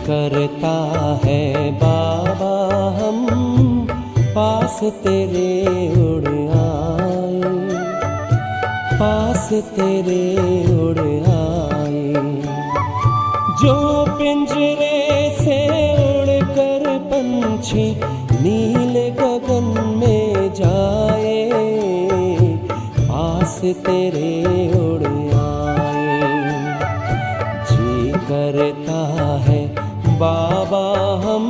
करता है बाबा हम पास तेरे उड़ आए, पास तेरे उड़ आए। जो पिंजरे से उड़कर पंछी नील गगन में जाए, पास तेरे उड़ आए। जी करता है बाबा हम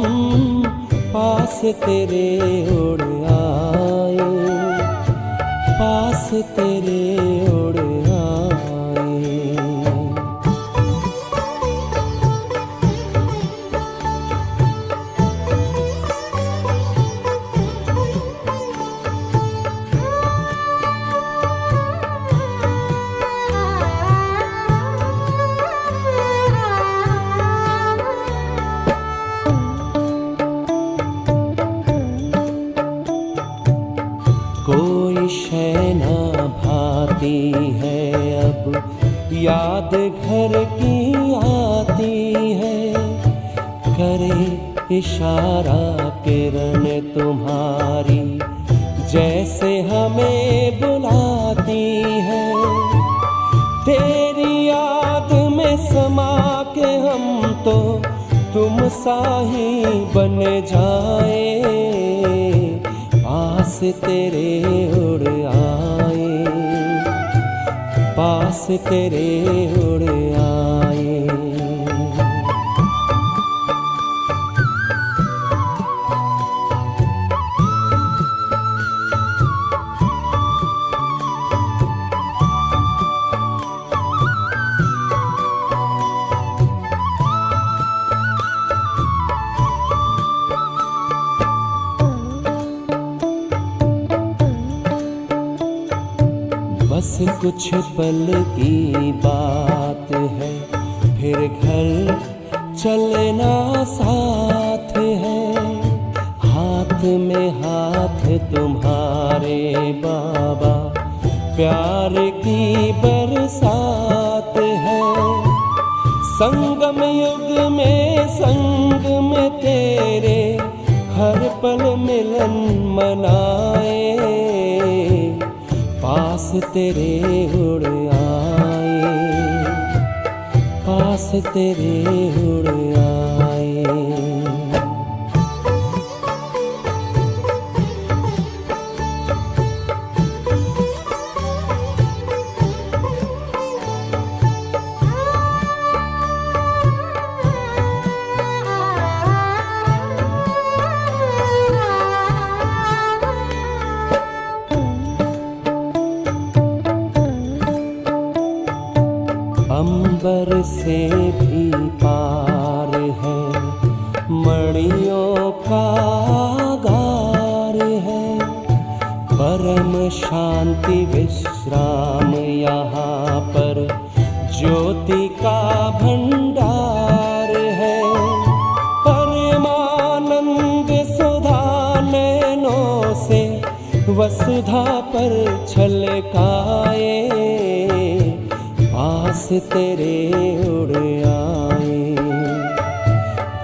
पास तेरे उड़ आए, पास तेरे उड़ आए। कोई शय ना भाती है अब याद घर की आती है, करे इशारा किरण तुम्हारी जैसे हमें बुलाती है। तेरी याद में समा के हम तो तुम सा ही बन जाए, पास तेरे उड़ आए, पास तेरे उड़ आए। बस कुछ पल की बात है, फिर घर चलना साथ है। हाथ में हाथ तुम्हारे बाबा प्यार की बरसात है। संगम युग में संग में तेरे हर पल मिलन मनाए, पास तेरे उड़ आए, पास तेरे उड़ आए। अंबर से भी पार है, मणियों का गार है। परम शांति विश्राम यहाँ पर ज्योति का भंडार है। परमानंद सुधा नैनों से वसुधा पर छलकाए, पास तेरे उड़ आए।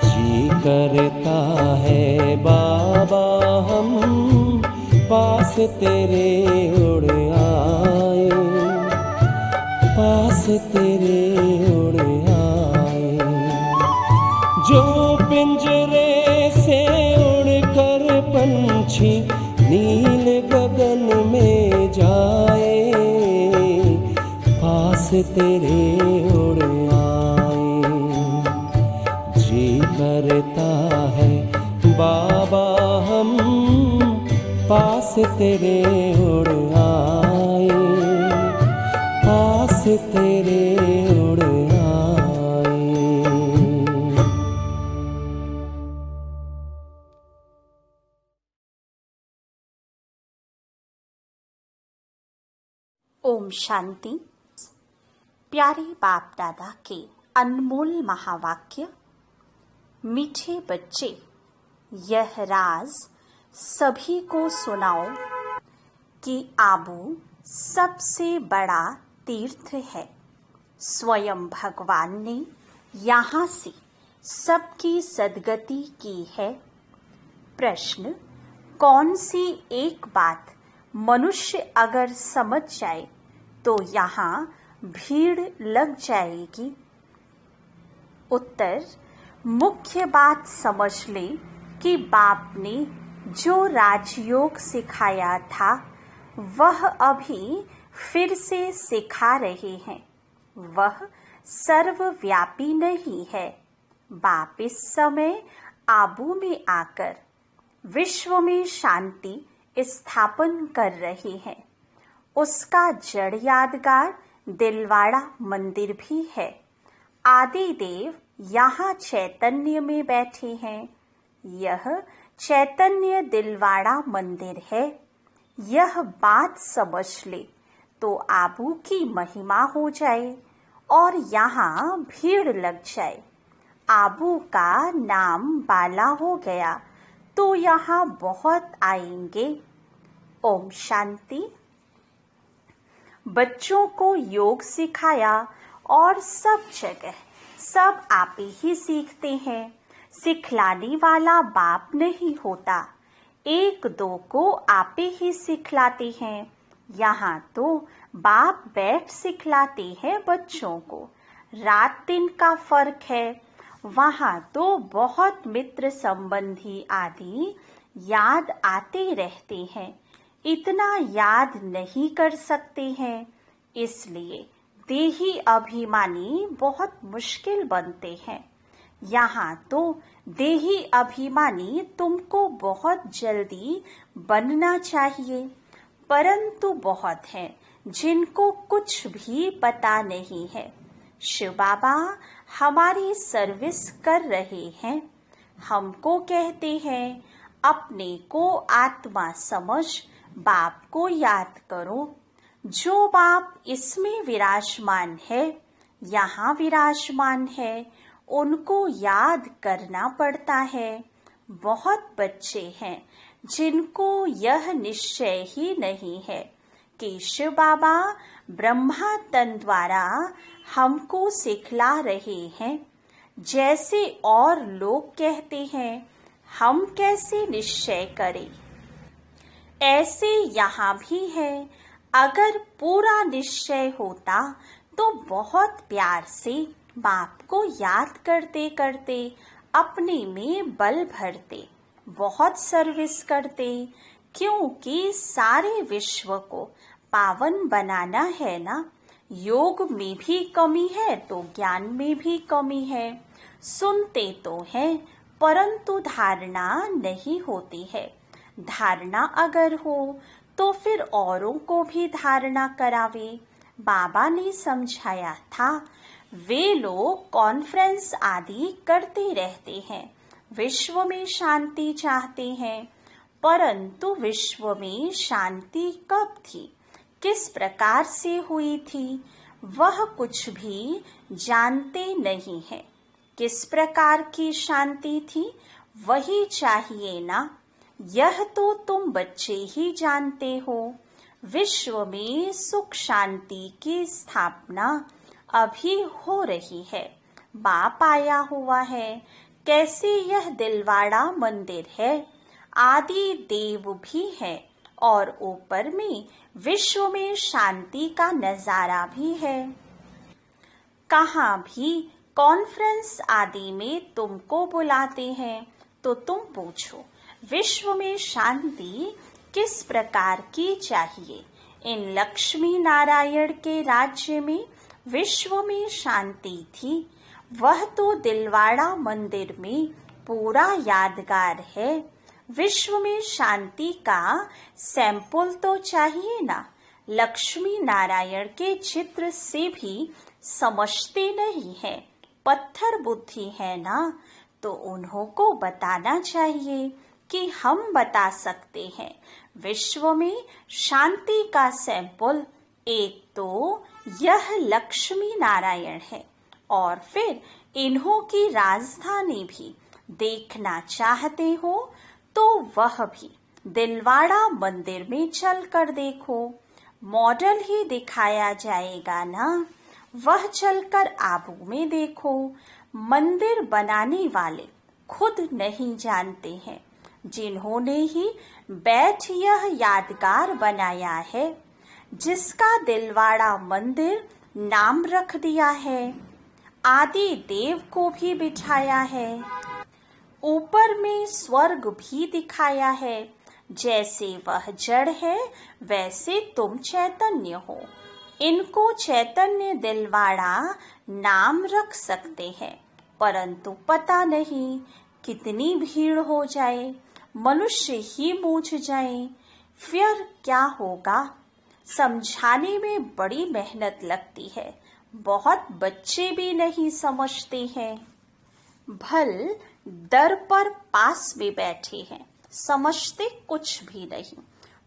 जी करता है बाबा हम पास तेरे उड़ आए, पास तेरे उड़ आए। जो पिंजरे से उड़कर पंछी नील गगन में जाए, पास तेरे उड़ आए। जी करता है बाबा हम पास तेरे उड़ आए, पास तेरे उड़ आए। ओम शांति। प्यारे बाप दादा के अनमोल महावाक्य। मीठे बच्चे, यह राज सभी को सुनाओ कि आबू सबसे बड़ा तीर्थ है। स्वयं भगवान ने यहाँ से सबकी सद्गति की है। प्रश्न, कौन सी एक बात मनुष्य अगर समझ जाए तो यहाँ भीड़ लग जाएगी? उत्तर, मुख्य बात समझ ले कि बाप ने जो राजयोग सिखाया था वह अभी फिर से सिखा रहे हैं। वह सर्वव्यापी नहीं है। बाप इस समय आबू में आकर विश्व में शांति स्थापन कर रहे हैं। उसका जड़ यादगार दिलवाड़ा मंदिर भी है। आदि देव यहाँ चैतन्य में बैठे हैं। यह चैतन्य दिलवाड़ा मंदिर है। यह बात समझ ले तो आबू की महिमा हो जाए और यहाँ भीड़ लग जाए। आबू का नाम बाला हो गया तो यहाँ बहुत आएंगे। ओम शांति। बच्चों को योग सिखाया और सब जगह सब आप ही सीखते हैं। सिखलाने वाला बाप नहीं होता, एक दो को आप ही सिखलाते हैं। यहाँ तो बाप बैठ सिखलाते हैं बच्चों को। रात दिन का फर्क है। वहाँ तो बहुत मित्र संबंधी आदि याद आते रहते हैं। इतना याद नहीं कर सकते हैं, इसलिए देही अभिमानी बहुत मुश्किल बनते हैं। यहाँ तो देही अभिमानी तुमको बहुत जल्दी बनना चाहिए, परंतु बहुत हैं जिनको कुछ भी पता नहीं है। शिव बाबा हमारी सर्विस कर रहे हैं। हमको कहते हैं अपने को आत्मा समझ बाप को याद करो। जो बाप इसमें विराजमान है, यहाँ विराजमान है, उनको याद करना पड़ता है। बहुत बच्चे हैं जिनको यह निश्चय ही नहीं है कि शिव बाबा ब्रह्मा तन द्वारा हमको सिखला रहे हैं। जैसे और लोग कहते हैं, हम कैसे निश्चय करें? ऐसे यहाँ भी है। अगर पूरा निश्चय होता तो बहुत प्यार से बाप को याद करते करते अपने में बल भरते, बहुत सर्विस करते, क्योंकि सारे विश्व को पावन बनाना है ना। योग में भी कमी है तो ज्ञान में भी कमी है। सुनते तो हैं परंतु धारणा नहीं होती है। धारणा अगर हो तो फिर औरों को भी धारणा करावे। बाबा ने समझाया था, वे लोग कॉन्फ्रेंस आदि करते रहते हैं, विश्व में शांति चाहते हैं, परंतु विश्व में शांति कब थी, किस प्रकार से हुई थी, वह कुछ भी जानते नहीं है। किस प्रकार की शांति थी वही चाहिए ना। यह तो तुम बच्चे ही जानते हो। विश्व में सुख शांति की स्थापना अभी हो रही है। बाप आया हुआ है। कैसे यह दिलवाड़ा मंदिर है। आदि देव भी है और ऊपर में विश्व में शांति का नजारा भी है। कहाँ भी कॉन्फ्रेंस आदि में तुमको बुलाते हैं तो तुम पूछो, विश्व में शांति किस प्रकार की चाहिए। इन लक्ष्मी नारायण के राज्य में विश्व में शांति थी। वह तो दिलवाड़ा मंदिर में पूरा यादगार है। विश्व में शांति का सैंपल तो चाहिए ना। लक्ष्मी नारायण के चित्र से भी समझते नहीं है, पत्थर बुद्धि है ना, तो उन्हों को बताना चाहिए कि हम बता सकते हैं। विश्व में शांति का सैंपल एक तो यह लक्ष्मी नारायण है और फिर इन्हों की राजधानी भी देखना चाहते हो तो वह भी दिलवाड़ा मंदिर में चल कर देखो। मॉडल ही दिखाया जाएगा ना। वह चलकर आबू में देखो। मंदिर बनाने वाले खुद नहीं जानते हैं, जिन्होंने ही बैठ यह यादगार बनाया है, जिसका दिलवाड़ा मंदिर नाम रख दिया है। आदि देव को भी बिठाया है, ऊपर में स्वर्ग भी दिखाया है। जैसे वह जड़ है वैसे तुम चैतन्य हो। इनको चैतन्य दिलवाड़ा नाम रख सकते हैं, परंतु पता नहीं कितनी भीड़ हो जाए, मनुष्य ही मूझ जाए, फिर क्या होगा। समझाने में बड़ी मेहनत लगती है, बहुत बच्चे भी नहीं समझते हैं। भल दर पर पास में बैठे हैं, समझते कुछ भी नहीं।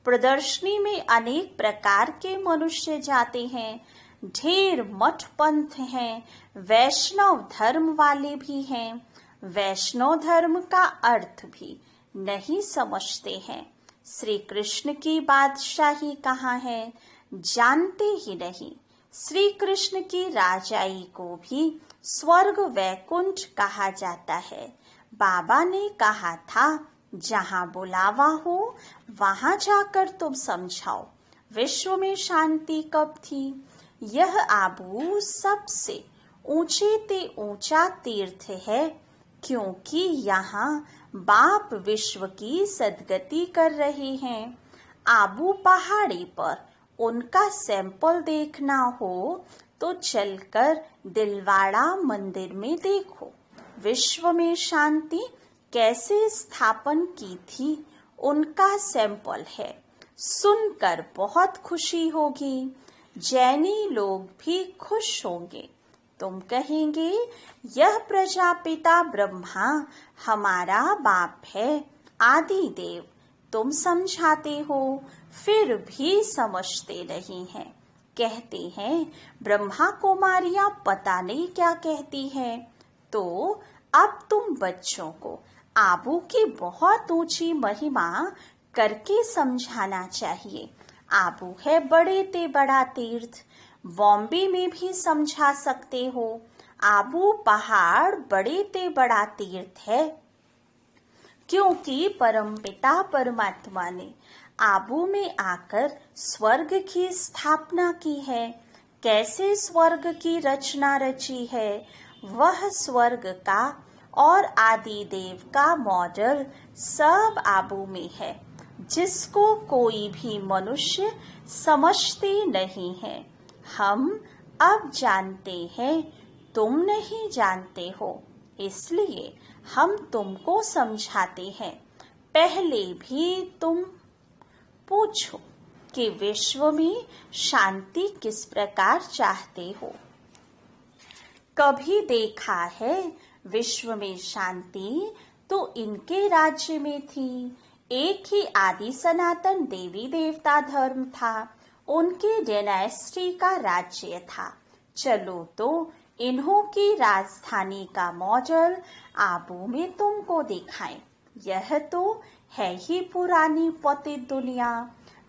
प्रदर्शनी में अनेक प्रकार के मनुष्य जाते हैं, ढेर मठ पंथ हैं, वैष्णव धर्म वाले भी हैं, वैष्णव धर्म का अर्थ भी नहीं समझते हैं। श्री कृष्ण की बादशाही कहाँ है, जानते ही नहीं। श्री कृष्ण की राजाई को भी स्वर्ग वैकुंठ कहा जाता है। बाबा ने कहा था, जहाँ बुलावा हो वहां जाकर तुम समझाओ विश्व में शांति कब थी। यह आबू सबसे ऊंचे ते ऊंचा तीर्थ है, क्योंकि यहाँ बाप विश्व की सदगति कर रहे हैं। आबू पहाड़ी पर उनका सैंपल देखना हो तो चलकर दिलवाड़ा मंदिर में देखो। विश्व में शांति कैसे स्थापन की थी, उनका सैंपल है। सुनकर बहुत खुशी होगी, जैनी लोग भी खुश होंगे। तुम कहेंगे, यह प्रजापिता ब्रह्मा हमारा बाप है, आदि देव। तुम समझाते हो, फिर भी समझते नहीं हैं। कहते हैं ब्रह्मा कुमारियां पता नहीं क्या कहती हैं। तो अब तुम बच्चों को आबू की बहुत ऊंची महिमा करके समझाना चाहिए। आबू है बड़े ते बड़ा तीर्थ, बॉम्बे में भी समझा सकते हो। आबू पहाड़ बड़े ते बड़ा तीर्थ है, क्योंकि परमपिता परमात्मा ने आबू में आकर स्वर्ग की स्थापना की है। कैसे स्वर्ग की रचना रची है, वह स्वर्ग का और आदि देव का मॉडल सब आबू में है, जिसको कोई भी मनुष्य समझते नहीं है। हम अब जानते हैं, तुम नहीं जानते हो, इसलिए हम तुमको समझाते हैं। पहले भी तुम पूछो कि विश्व में शांति किस प्रकार चाहते हो। कभी देखा है विश्व में शांति तो इनके राज्य में थी। एक ही आदि सनातन देवी देवता धर्म था, उनकी डायनेस्टी का राज्य था। चलो तो इन्हों की राजधानी का मॉडल आबू में तुमको दिखाएं। यह तो है ही पुरानी पतित दुनिया,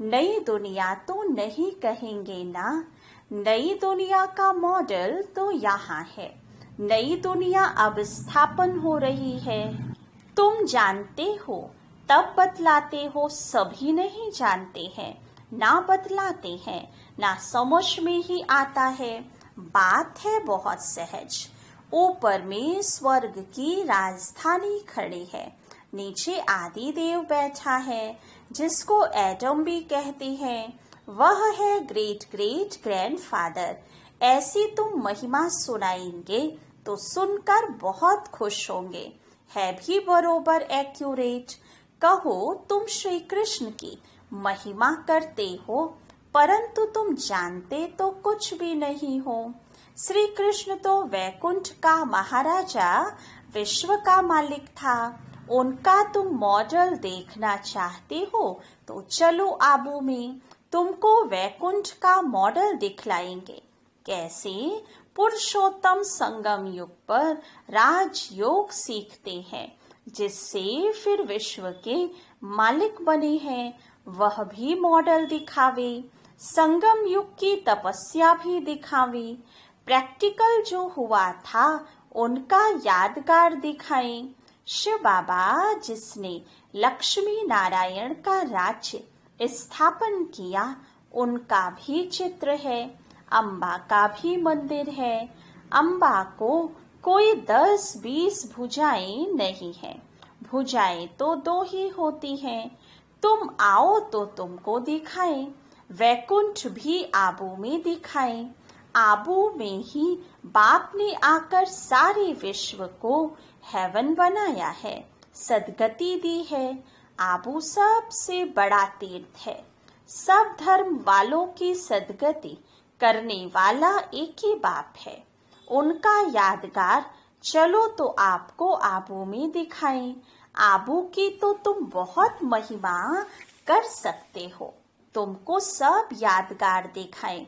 नई दुनिया तो नहीं कहेंगे ना। नई दुनिया का मॉडल तो यहाँ है, नई दुनिया अब स्थापन हो रही है। तुम जानते हो तब बतलाते हो, सभी नहीं जानते हैं, ना बतलाते हैं, ना समझ में ही आता है। बात है बहुत सहज। ऊपर में स्वर्ग की राजधानी खड़ी है, नीचे आदि देव बैठा है, जिसको एडम भी कहते हैं। वह है ग्रेट ग्रेट ग्रैंडफादर। ऐसी तुम महिमा सुनाएंगे तो सुनकर बहुत खुश होंगे। है भी बरोबर एक्यूरेट। कहो तुम श्री कृष्ण की महिमा करते हो, परंतु तुम जानते तो कुछ भी नहीं हो। श्री कृष्ण तो वैकुंठ का महाराजा, विश्व का मालिक था। उनका तुम मॉडल देखना चाहते हो तो चलो आबू में, तुमको वैकुंठ का मॉडल दिखलाएंगे। कैसे पुरुषोत्तम संगम युग पर राजयोग सीखते हैं, जिससे फिर विश्व के मालिक बने हैं, वह भी मॉडल दिखावे। संगम युग की तपस्या भी दिखावे। प्रैक्टिकल जो हुआ था उनका यादगार दिखाएं। शिव बाबा जिसने लक्ष्मी नारायण का राज्य स्थापन किया उनका भी चित्र है। अम्बा का भी मंदिर है। अम्बा को कोई 10-20 भुजाएं नहीं है। भुजाएं तो 2 ही होती हैं। तुम आओ तो तुमको दिखाएं। वैकुंठ भी आबू में दिखाएं। आबू में ही बाप ने आकर सारे विश्व को हेवन बनाया है, सदगति दी है। आबू सबसे बड़ा तीर्थ है। सब धर्म वालों की सदगति करने वाला एक ही बाप है। उनका यादगार चलो तो आपको आबू में दिखाएं। आबू की तो तुम बहुत महिमा कर सकते हो। तुमको सब यादगार दिखाएं।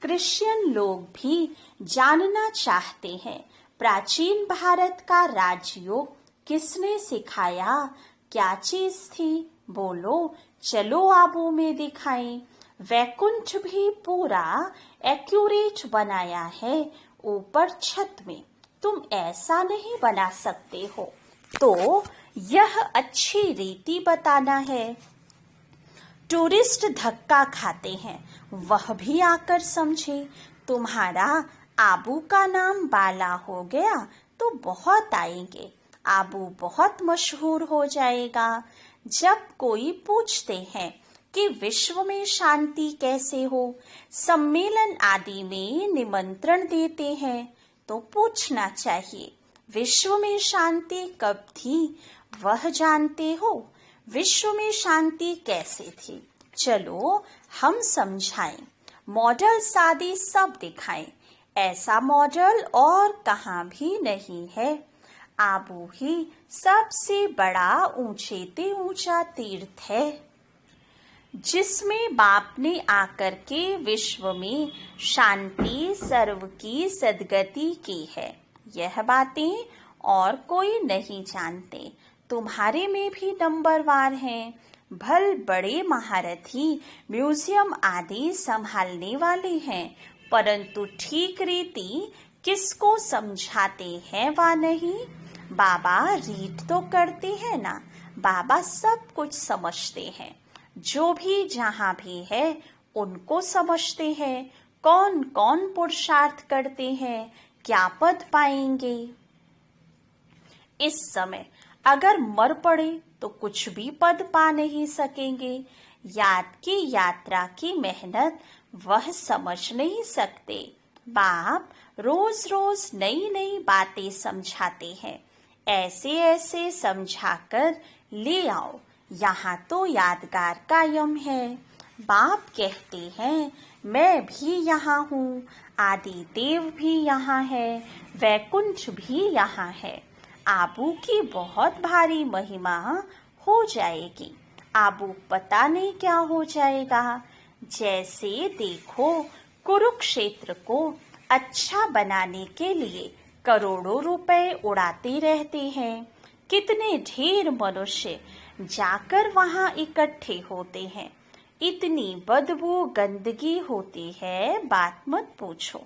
क्रिश्चियन लोग भी जानना चाहते हैं प्राचीन भारत का राजयोग किसने सिखाया, क्या चीज थी। बोलो चलो आबू में दिखाएं। वैकुंठ भी पूरा एक्यूरेट बनाया है ऊपर छत में। तुम ऐसा नहीं बना सकते हो। तो यह अच्छी रीति बताना है। टूरिस्ट धक्का खाते हैं, वह भी आकर समझे। तुम्हारा आबू का नाम बाला हो गया तो बहुत आएंगे। आबू बहुत मशहूर हो जाएगा। जब कोई पूछते हैं कि विश्व में शांति कैसे हो, सम्मेलन आदि में निमंत्रण देते हैं, तो पूछना चाहिए विश्व में शांति कब थी, वह जानते हो। विश्व में शांति कैसे थी, चलो हम समझाएं। मॉडल शादी सब दिखाएं। ऐसा मॉडल और कहाँ भी नहीं है। आबू ही सबसे बड़ा ऊंचे ते ऊंचा तीर्थ है जिसमें बाप ने आकर के विश्व में शांति सर्व की सदगति की है। यह बातें और कोई नहीं जानते। तुम्हारे में भी नंबरवार हैं। भल बड़े महारथी म्यूजियम आदि संभालने वाले हैं, परंतु ठीक रीति किसको समझाते हैं वा नहीं। बाबा रीत तो करते हैं ना। बाबा सब कुछ समझते हैं। जो भी जहाँ भी है उनको समझते हैं। कौन कौन पुरुषार्थ करते हैं, क्या पद पाएंगे। इस समय अगर मर पड़े तो कुछ भी पद पा नहीं सकेंगे। याद की यात्रा की मेहनत वह समझ नहीं सकते। बाप रोज रोज नई नई बातें समझाते हैं। ऐसे ऐसे समझाकर ले आओ। यहाँ तो यादगार कायम है। बाप कहते हैं मैं भी यहाँ हूँ, आदि देव भी यहाँ है, वैकुंठ भी यहाँ है। आबू की बहुत भारी महिमा हो जाएगी। आबू पता नहीं क्या हो जाएगा। जैसे देखो कुरुक्षेत्र को अच्छा बनाने के लिए करोड़ों रुपए उड़ाते रहते हैं। कितने ढेर मनुष्य जाकर वहां इकट्ठे होते हैं। इतनी बदबू गंदगी होती है, बात मत पूछो।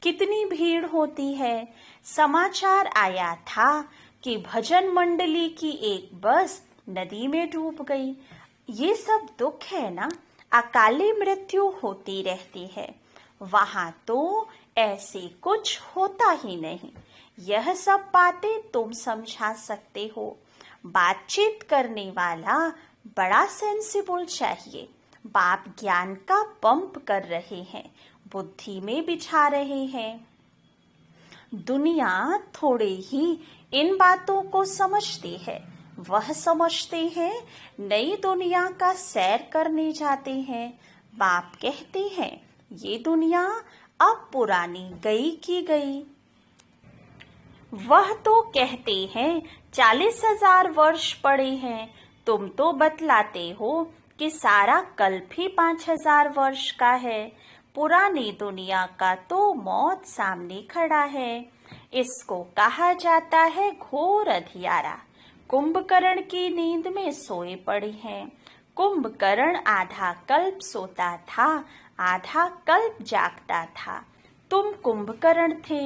कितनी भीड़ होती है। समाचार आया था कि भजन मंडली की एक बस नदी में डूब गई। ये सब दुख है ना। अकाली मृत्यु होती रहती है। वहां तो ऐसे कुछ होता ही नहीं। यह सब बातें तुम समझा सकते हो। बातचीत करने वाला बड़ा सेंसिबल चाहिए। बाप ज्ञान का पंप कर रहे हैं, बुद्धि में बिछा रहे हैं। दुनिया थोड़े ही इन बातों को समझती है। वह समझते हैं नई दुनिया का सैर करने जाते हैं। बाप कहते हैं ये दुनिया अब पुरानी गई की गई। वह तो कहते हैं 40,000 वर्ष पड़े हैं। तुम तो बतलाते हो कि सारा कल्प ही 5,000 वर्ष का है। पुरानी दुनिया का तो मौत सामने खड़ा है। इसको कहा जाता है घोर अंधियारा। कुंभकर्ण की नींद में सोए पड़े हैं। कुंभकर्ण आधा कल्प सोता था, आधा कल्प जागता था। तुम कुंभकर्ण थे।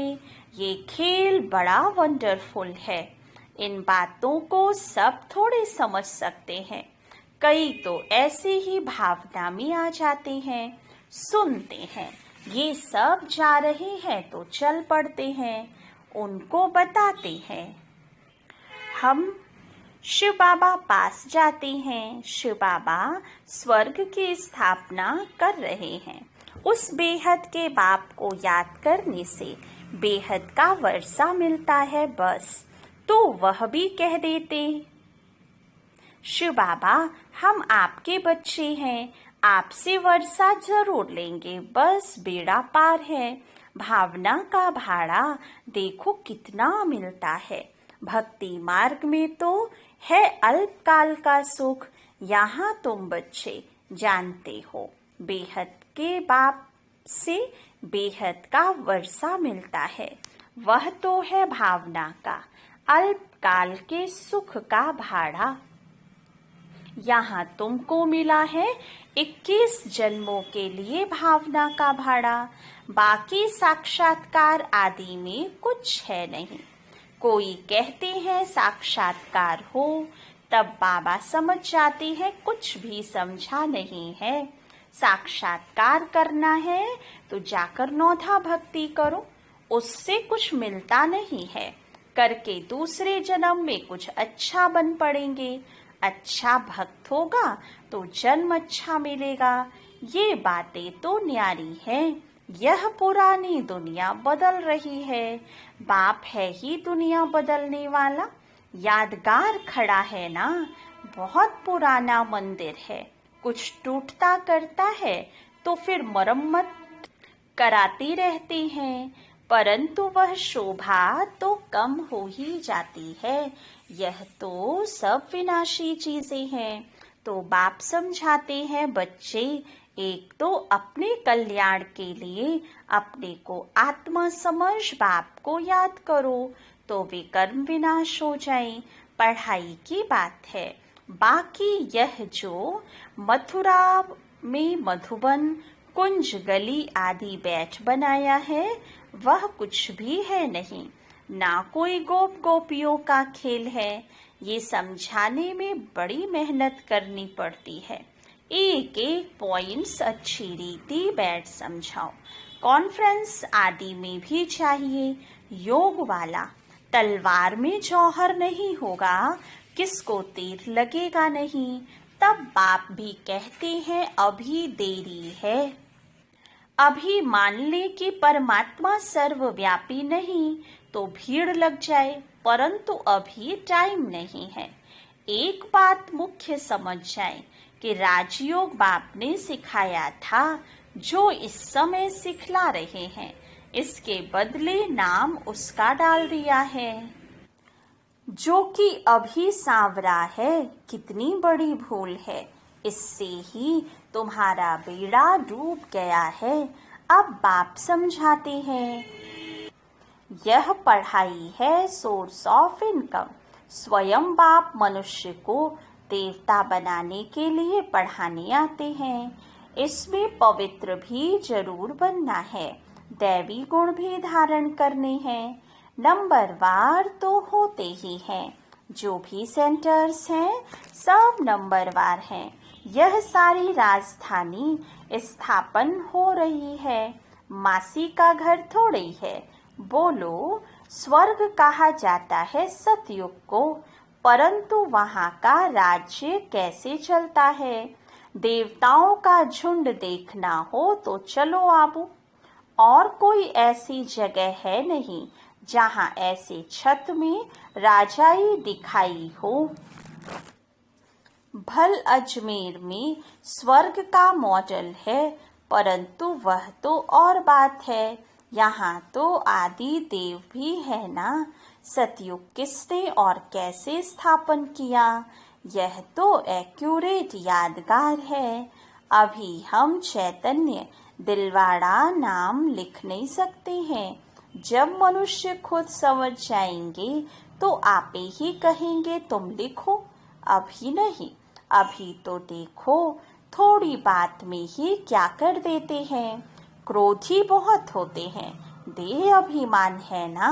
ये खेल बड़ा वंडरफुल है। इन बातों को सब थोड़े समझ सकते हैं। कई तो ऐसे ही भावना में आ जाते हैं, सुनते हैं ये सब जा रहे हैं तो चल पड़ते हैं, उनको बताते हैं। हम शिव बाबा पास जाते हैं। शिव बाबा स्वर्ग की स्थापना कर रहे हैं। उस बेहद के बाप को याद करने से बेहद का वर्षा मिलता है बस। तो वह भी कह देते, शिव बाबा हम आपके बच्चे हैं, आपसे वर्षा जरूर लेंगे, बस बेड़ा पार है। भावना का भाड़ा देखो कितना मिलता है। भक्ति मार्ग में तो है अल्पकाल का सुख। यहाँ तुम बच्चे जानते हो, बेहद के बाप से बेहद का वर्षा मिलता है। वह तो है भावना का अल्पकाल के सुख का भाड़ा। यहाँ तुमको मिला है 21 जन्मों के लिए भावना का भाड़ा। बाकी साक्षात्कार आदि में कुछ है नहीं। कोई कहते हैं साक्षात्कार हो, तब बाबा समझ जाते हैं कुछ भी समझा नहीं है। साक्षात्कार करना है तो जाकर नौधा भक्ति करो, उससे कुछ मिलता नहीं है। करके दूसरे जन्म में कुछ अच्छा बन पड़ेंगे। अच्छा भक्त होगा तो जन्म अच्छा मिलेगा। ये बातें तो न्यारी हैं। यह पुरानी दुनिया बदल रही है। बाप है ही दुनिया बदलने वाला। यादगार खड़ा है ना, बहुत पुराना मंदिर है। कुछ टूटता करता है तो फिर मरम्मत कराते रहते हैं, परंतु वह शोभा तो कम हो ही जाती है। यह तो सब विनाशी चीजें हैं। तो बाप समझाते हैं, बच्चे एक तो अपने कल्याण के लिए अपने को आत्मा समझ बाप को याद करो तो वे कर्म विनाश हो जाएं। पढ़ाई की बात है। बाकी यह जो मथुरा में मधुबन कुंज गली आदि बैठ बनाया है, वह कुछ भी है नहीं। ना कोई गोप गोपियों का खेल है। ये समझाने में बड़ी मेहनत करनी पड़ती है। एक एक पॉइंट्स अच्छी रीति बैठ समझाओ। कॉन्फ्रेंस आदि में भी चाहिए योग वाला। तलवार में जौहर नहीं होगा, किसको तीर लगेगा नहीं। तब बाप भी कहते हैं अभी देरी है। अभी मान ले कि परमात्मा सर्वव्यापी नहीं तो भीड़ लग जाए, परंतु अभी टाइम नहीं है। एक बात मुख्य समझ जाए कि राजयोग बाप ने सिखाया था, जो इस समय सिखला रहे हैं, इसके बदले नाम उसका डाल दिया है, जो कि अभी सांवरा है। कितनी बड़ी भूल है। इससे ही तुम्हारा बेड़ा डूब गया है। अब बाप समझाते हैं, यह पढ़ाई है सोर्स ऑफ इनकम। स्वयं बाप मनुष्य को देवता बनाने के लिए पढ़ाने आते हैं। इसमें पवित्र भी जरूर बनना है, दैवी गुण भी धारण करने हैं। नंबरवार तो होते ही हैं। जो भी सेंटर्स हैं सब नंबरवार हैं। यह सारी राजधानी स्थापन हो रही है। मासी का घर थोड़े ही है। बोलो, स्वर्ग कहा जाता है सतयुग को, परंतु वहाँ का राज्य कैसे चलता है। देवताओं का झुंड देखना हो तो चलो आबू। और कोई ऐसी जगह है नहीं जहाँ ऐसे छत में राजाई दिखाई हो। भल अजमेर में स्वर्ग का मॉडल है, परंतु वह तो और बात है। यहाँ तो आदि देव भी है ना। सतयुग किसने और कैसे स्थापन किया, यह तो एक्यूरेट यादगार है। अभी हम चैतन्य दिलवाड़ा नाम लिख नहीं सकते हैं। जब मनुष्य खुद समझ जाएंगे तो आपे ही कहेंगे तुम लिखो। अभी नहीं। अभी तो देखो थोड़ी बात में ही क्या कर देते हैं। क्रोधी बहुत होते हैं। देह अभिमान है ना,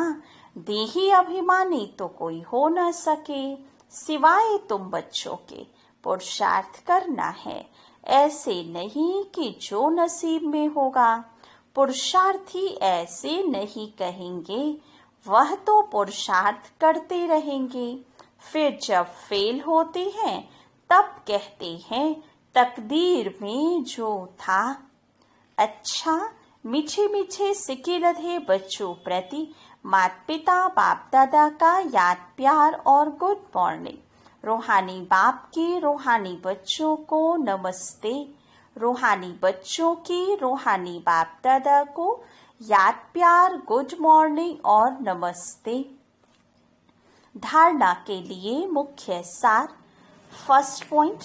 देही अभिमानी तो कोई हो न सके सिवाय तुम बच्चों के। पुरुषार्थ करना है, ऐसे नहीं कि जो नसीब में होगा। पुरुषार्थी ऐसे नहीं कहेंगे, वह तो पुरुषार्थ करते रहेंगे। फिर जब फेल होते हैं तब कहते हैं तकदीर में जो था। अच्छा, मीठे मीठे सिके लधे बच्चों प्रति माता पिता बाप दादा का याद प्यार और गुड मॉर्निंग। रूहानी बाप के रूहानी बच्चों को नमस्ते। रूहानी बच्चों की रूहानी बाप दादा को याद प्यार गुड मॉर्निंग और नमस्ते। धारणा के लिए मुख्य सार। फर्स्ट पॉइंट,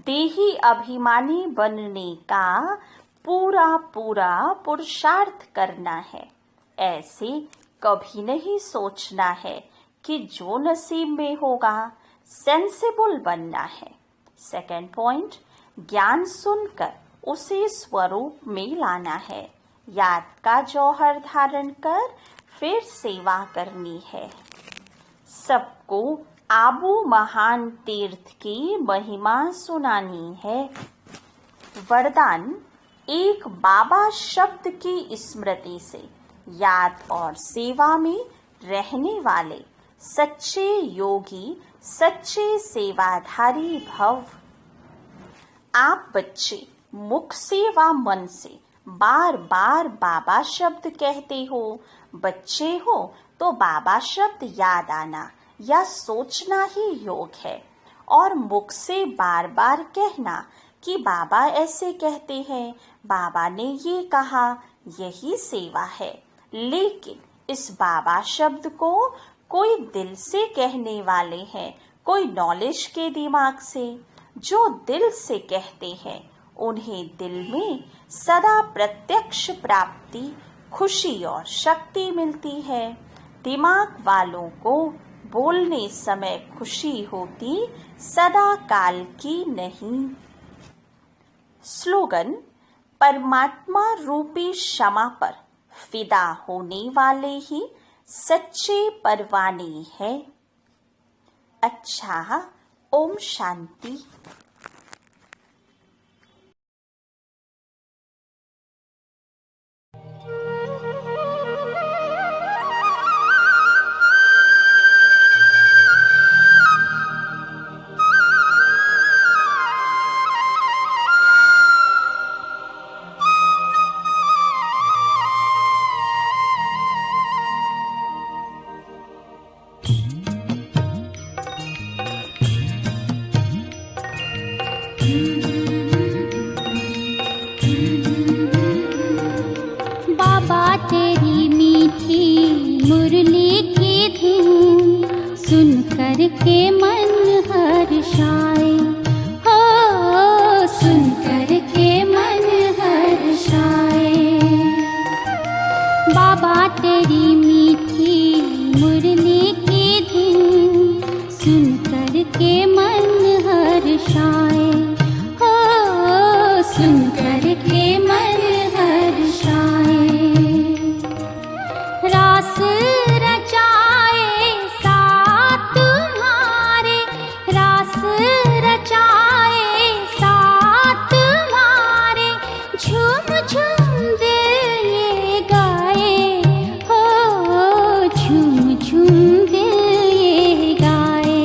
देही अभिमानी बनने का पूरा पुरुषार्थ करना है। ऐसे कभी नहीं सोचना है कि जो नसीब में होगा। सेंसिबल बनना है। सेकंड पॉइंट, ज्ञान सुनकर उसे स्वरूप में लाना है। याद का जौहर धारण कर फिर सेवा करनी है। सबको आबू महान तीर्थ की महिमा सुनानी है। वरदान, एक बाबा शब्द की स्मृति से याद और सेवा में रहने वाले सच्चे योगी, सच्चे सेवाधारी भव। आप बच्चे मुख से व मन से बार बार बाबा शब्द कहते हो। बच्चे हो तो बाबा शब्द याद आना या सोचना ही योग है, और मुख से बार बार कहना कि बाबा ऐसे कहते हैं, बाबा ने ये कहा, यही सेवा है। लेकिन इस बाबा शब्द को कोई दिल से कहने वाले हैं, कोई नॉलेज के दिमाग से। जो दिल से कहते हैं उन्हें दिल में सदा प्रत्यक्ष प्राप्ति, खुशी और शक्ति मिलती है। दिमाग वालों को बोलने समय खुशी होती, सदा काल की नहीं। स्लोगन, परमात्मा रूपी क्षमा पर फिदा होने वाले ही सच्चे परवाने हैं। अच्छा, ओम शांति। बाबा तेरी मीठी मुरली की धुन सुन कर के मन हर्षाए, हो सुन कर के मन हर्षाए। बाबा तेरी मीठी मुरली की धुन सुन कर के मन हर्षाए, हो सुन कर के मन हर्षाए। रास रचाए साथ तुम्हारे, रास रचाए साथ तुम्हारे, झूम झूम दिल ये गाए, हो झूम झूम दिल ये गाए।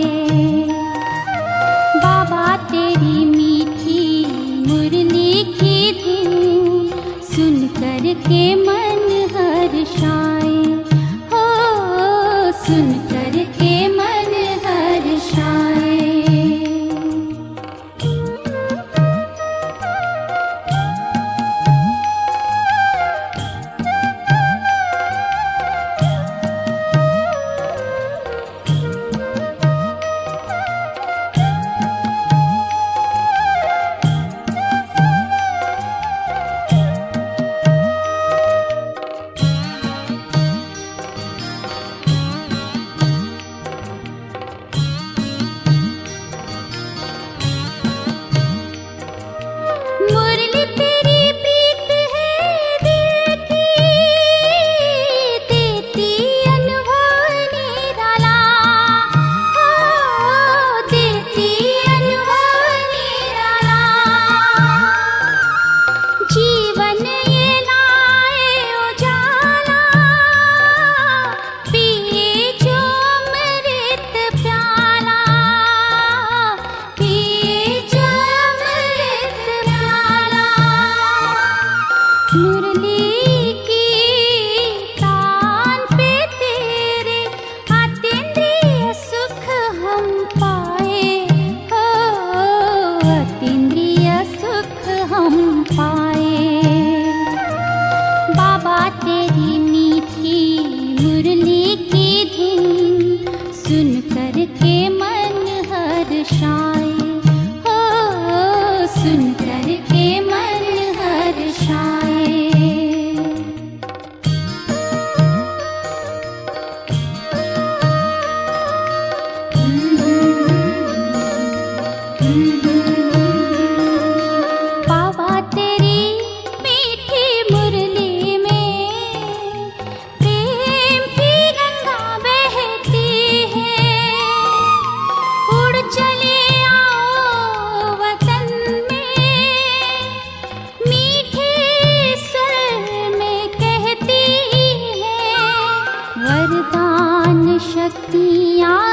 बाबा तेरी मीठी मुरली की धुन सुन कर के मन हर्षाए, हो सुन कर के मन हर्षाए। शक्तियाँ